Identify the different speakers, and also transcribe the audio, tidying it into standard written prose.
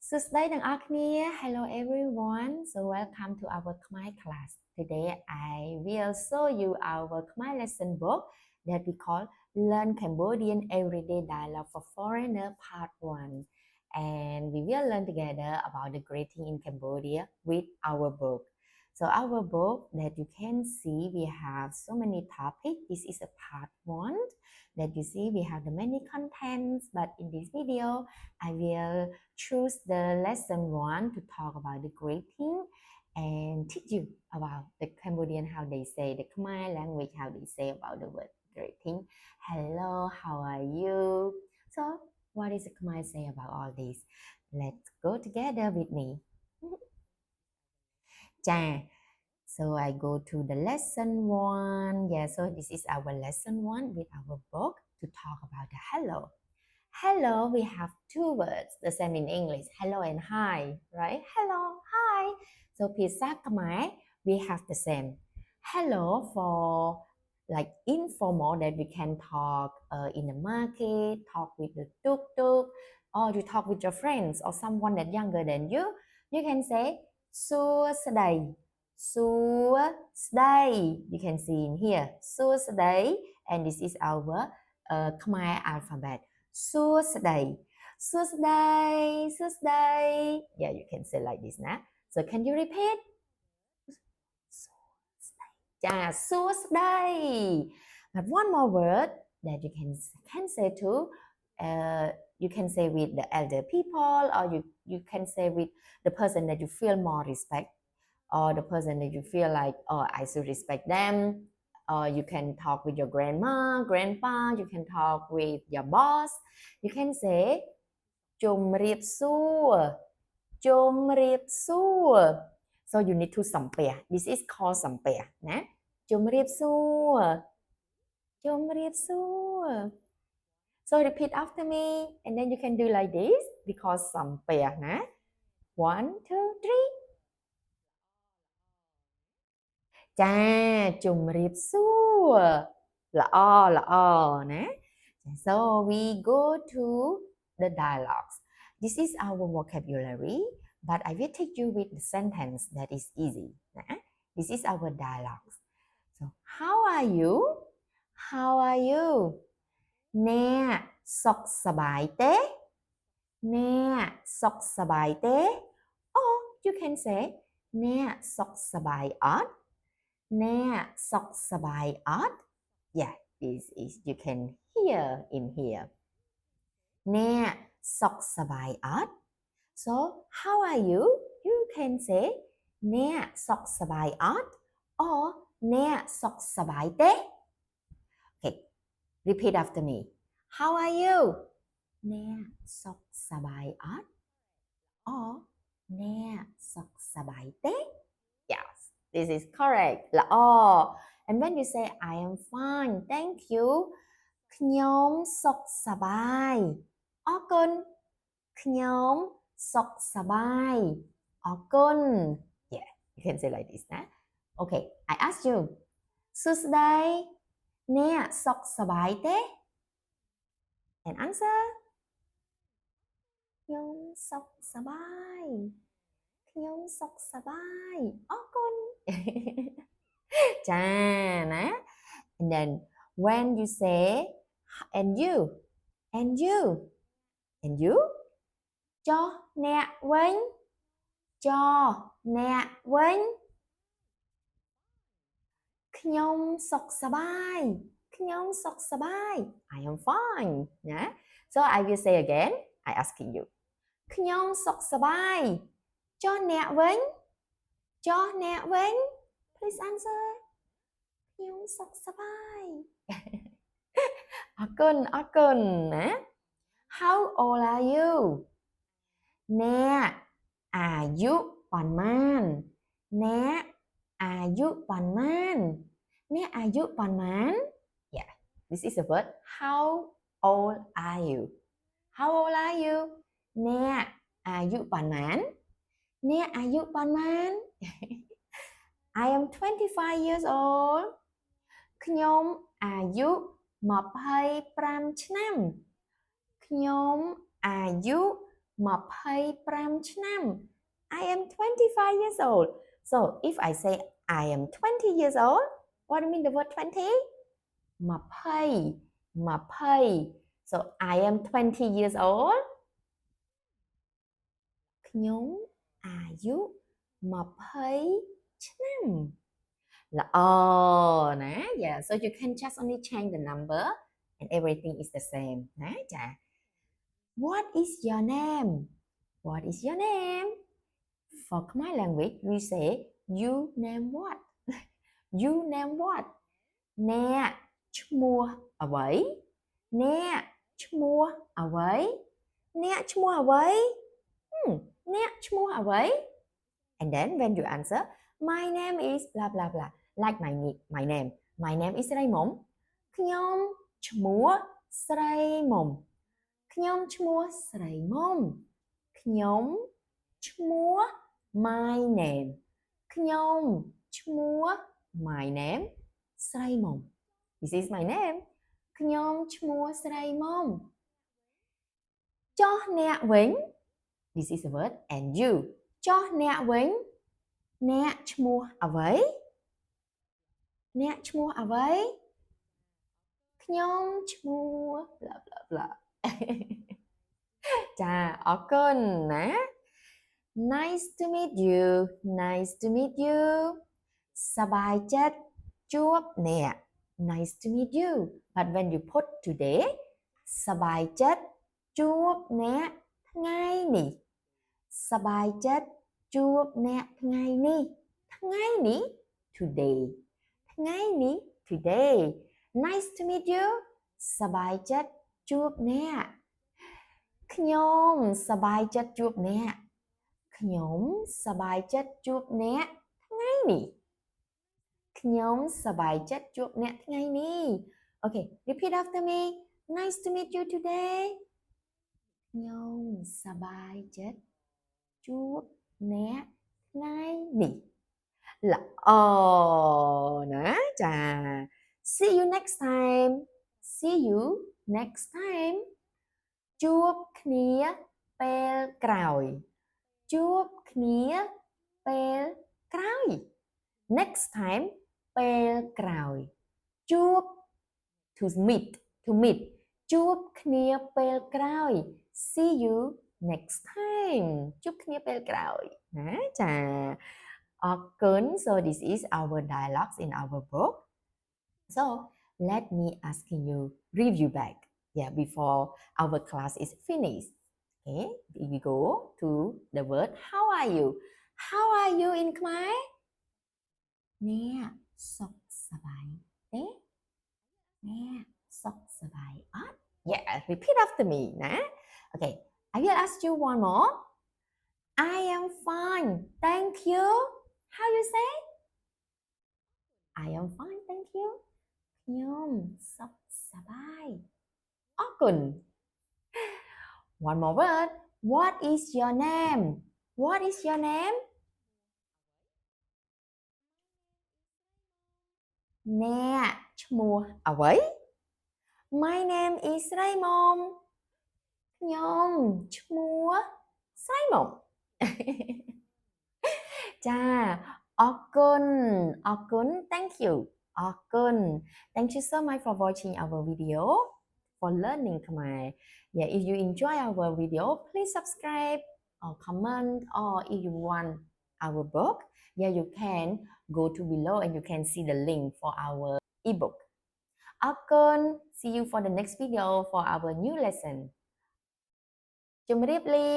Speaker 1: Today ទាំងអស់គ្នា Hello everyone. So welcome to our Khmer class. Today I will show you our Khmer lesson book that we call Learn Cambodian Everyday Dialogue for Foreigner Part 1. And we will learn together about the greeting in Cambodia with our book. So our book that you can see we have so many topics. This is a part 1 that you see we have the many contents, but in this video I will choose the lesson 1 to talk about the greeting and teach you about the Cambodian how they say the Khmer language how they say about the word greeting. Hello, how are you? So what is the Khmer say about all this? Let's go together with me. So I go to the lesson 1. Yeah, so this is our lesson 1 with our book to talk about the hello. Hello, we have two words, the same in English, hello and hi, right? Hello, hi. So Pizza Khmer, we have the same. Hello for like informal that we can talk in the market, talk with the tuk-tuk, or you talk with your friends or someone that younger than you. You can say Sua Saday. Sua Saday. You can see in here, Sua Saday, and this is our Khmer alphabet. Suosday. Suosday. Suosday. Yeah, you can say like this now. So can you repeat? Yeah, Suosday. But one more word that you can say too. You can say with the elder people, or you can say with the person that you feel more respect, or the person that you feel like, oh, I should respect them. Or you can talk with your grandma, grandpa, you can talk with your boss. You can say Chum riep xua. Chum riep xua. So you need to compare. This is called compare. Nah? Chum riep xua. Chum riep xua. So repeat after me, and then you can do like this because compare. Nah? 1, 2, 3. ចាជំរាបសួរល្អល្អណា So we go to the dialogues. This is our vocabulary, but I will take you with the sentence that is easy ណា This is our dialogues. So how are you? How are you? អ្នកសុខសប្បាយទេអ្នកសុខសប្បាយទេ Or you can say អ្នកសុខសប្បាយអត់អ្នកសុខសប្បាយអត់ Yeah, this is you can hear in here អ្នកសុខសប្បាយអត់ So how are you? You can say អ្នកសុខសប្បាយអត់ or អ្នកសុខសប្បាយទេ Okay, repeat after me. How are you? អ្នកសុខសប្បាយអត់ or អ្នកសុខសប្បាយទេ Yes, this is correct. ល្អ And when you say I am fine, thank you. ខ្ញុំសុខសប្បាយអរគុណខ្ញុំសុខសប្បាយអរគុណ Yeah, you can say like this ណា Okay, I ask you. សួស្តីអ្នកសុខសប្បាយទេ And answer. ខ្ញុំសុខសប្បាយខ្ញុំសុខសប្បាយអរគុណ ចាណា And then when you say and you and you and you ចុះអ្នកវិញចុះអ្នកវិញខ្ញុំសុខសប្បាយខ្ញុំសុខសប្បាយ I am fine ណា So I will say again I asking you ខ្ញុំសុខសប្បាយចុះអ្នកវិញចុះអ្នកវិញ Please answer ខ្ញុំសុខសប្បាយអរគុណណា How old are you អ្នកអាយុប៉ុន្មានអ្នកអាយុប៉ុន្មានអ្នកអាយុប៉ុន្មាន Yeah, this is the word how old are you How old are you អ្នកអាយុប៉ុន្មានអ្នកអាយុប៉ុន្មាន I am 25 years old ខ្ញុំអាយុ25ឆ្នាំខ្ញុំអាយុ 25ឆ្នាំ I am 25 years old. So if I say I am 20 years old, what do you mean the word 20? 20. So I am 20 years old. ខ្ញុំអាយុ20ឆ្នាំល្អណា Yeah, so you can just only change the number and everything is the same ណាចា What is your name? What is your name? For Khmer language we say you name what? You name what? អ្នកឈ្មោះអ្វីអ្នកឈ្មោះអ្វីអ្នកឈ្មោះអ្វីអ្នកឈ្មោះអ្វី and then when you answer my name is blah blah blah like my name is ស្រីមុំខ្ញុំឈ្មោះស្រីមុំខ្ញុំឈ្មោះស្រីមុំខ្ញុំឈ្មោះ my name ខ្ញុំឈ្មោះ my name ស្រីមុំ This is my name ខ្ញុំឈ្មោះស្រីមុំចុះអ្នកវិញ This is the word and you ចុះអ្នកវិញអ្នកឈ្មោះអ្វីអ្នកឈ្មោះអ្វីខ្ញុំឈ្មោះ blah blah blah ចាអរគុណណា Nice to meet you សប្បាយចិត្តជួបអ្នក Nice to meet you but when you put today សប្បាយចិត្តជួបអ្នកថ្ងៃនេះសប្បាយចិត្តជួបអ្នកថ្ងៃនេះថ្ងៃនេះ today ថ្ងៃនេះ today Nice to meet you សប្បាយចិត្តជួបអ្នកខ្ញុំសប្បាយចិត្តជួបអ្នកខ្ញុំសប្បាយចិត្តជួបអ្នកថ្ងៃនេះខ្ញុំសប្បាយចិត្តជួបអ្នកថ្ងៃនេះ Okay repeat after me Nice to meet you today ខ្ញុំសប្បាយចិត្តជួបអ្នកថ្ងៃនេះល្អណាចា See you next time ជួបគ្នាពេលក្រោយជួបគ្នាពេលក្រោយ Next time ពេលក្រោយជួប to meet ជួបគ្នាពេលក្រោយ See you next time ជួបគ្នាពេលក្រោយណាចាអរគុណ So this is our dialogues in our book So let me asking you review back before our class is finished Okay we go to the word how are you in Khmer អ្នកសុខសប្បាយទេអ្នកសុខសប្បាយអត់ Yeah repeat after me ណា Okay I will ask you one more I am fine thank you how you say I am fine thank you ខ្ញុំសុខសប្បាយអរគុណ One more word What is your nameអ្នកឈ្មោះអ្វី My name is ស្រីមុំខ្ញុំឈ្មោះស្រីមុំ ចាអរគុណ thank you អរគុណ Thank you so much for watching our video for learning Khmer if you enjoy our video please subscribe or comment or if you want our book you can go to below and you can see the link for our ebook អរគុណ see you for the next video for our new lesson ជម្រាបលា